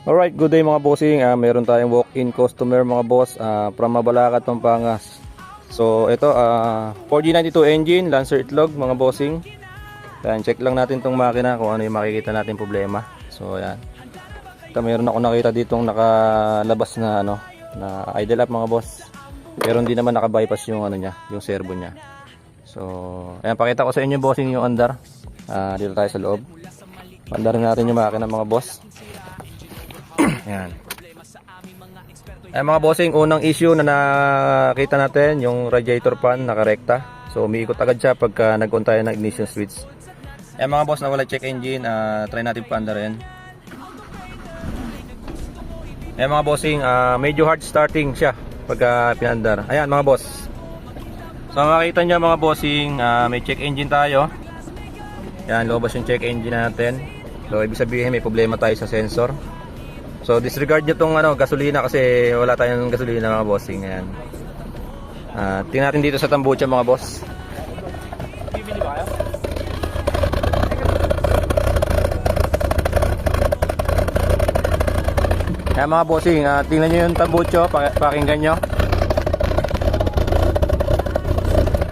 Alright, good day mga bossing. Meron tayong walk-in customer mga boss from Mabalacat, Pampanga. So ito, 4G92 engine, Lancer itlog mga bossing. Yan, check lang natin tong makina kung ano yung makikita natin problema. So yan. Ito, meron ako nakita ditong nakalabas na na idle up mga boss. Pero hindi naman naka-bypass yung niya, yung servo niya. So, ayan, pakita ko sa inyo bossing yung andar. Dito tayo sa loob. Andarin natin yung makina mga boss. Ayan. Ayan mga bossing, unang issue na nakita natin, yung radiator fan nakarekta. So umiikot agad siya pagka nag-on tayo ng ignition switch. Ayan mga boss, nawala check engine, try natin paandarin. Ayan mga bossing, medyo hard starting siya pagka pinandar. Ayan mga boss. So makikita nyo mga bossing, may check engine tayo. Ayan, lobas yung check engine natin. So ibig sabihin may problema tayo sa sensor. So disregard nyo tong gasolina kasi wala tayong gasolina mga bossing. Ayan. Tingnan natin dito sa tambucha mga boss. Bibili ba kayo? Ayan mga bossing, tingnan nyo yung tambucho, pakinggan nyo.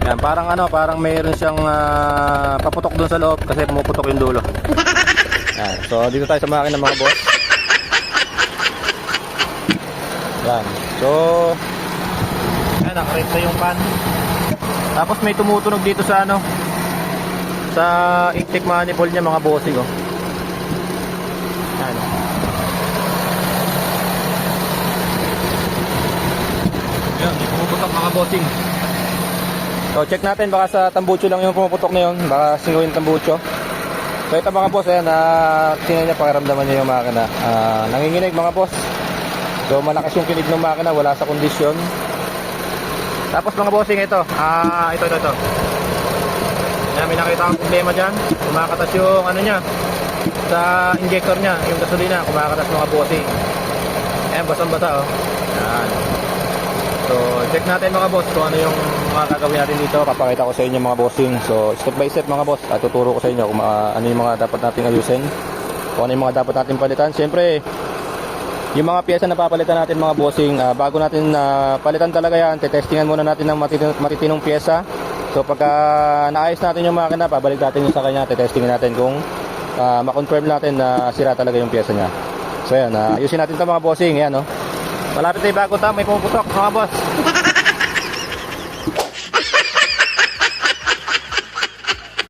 Ayan, parang mayroon siyang paputok dun sa loob kasi pumuputok yung dulo. Ayan, so dito tayo sa makina mga boss. Yan. So, ayan, nakarekta yung pan. Tapos may tumutunog dito sa sa intake manifold niya mga bossing, oh. Ayan. Ayan, pumuputok mga bossing. So, check natin, baka sa tambucho lang yung pumuputok na yun. Baka singuin tambucho. So, ito mga boss, ayan, tingnan niya, pakiramdaman niya yung makina. Nanginginig mga boss. So malakas yung kinig ng makina, wala sa kondisyon. Tapos mga bossing, ito. Ito. Yan, may nakita akong problema dyan. Kumakatas yung niya sa injector niya, yung gasolina. Kumakatas mga bossing. Ayan, basang-basa, oh. Yan. So check natin mga boss kung ano yung mga gagawin natin dito. Papakita ko sa inyo mga bossing. So step by step mga boss, at tuturo ko sa inyo kung ano yung mga dapat natin ayusin, kung ano yung mga dapat natin palitan. Siyempre yung mga piyesa na papalitan natin mga bossing, bago natin palitan talaga yan, testingan muna natin ng matitinong piyesa. So pagka naayos natin yung makina, pabalik natin yung sa kanya, testingin natin kung ma-confirm natin na sira talaga yung piyesa niya. So yan, ayusin natin ito mga bossing. Yan, no? Malapit na yung bago, may pumuputok mga boss.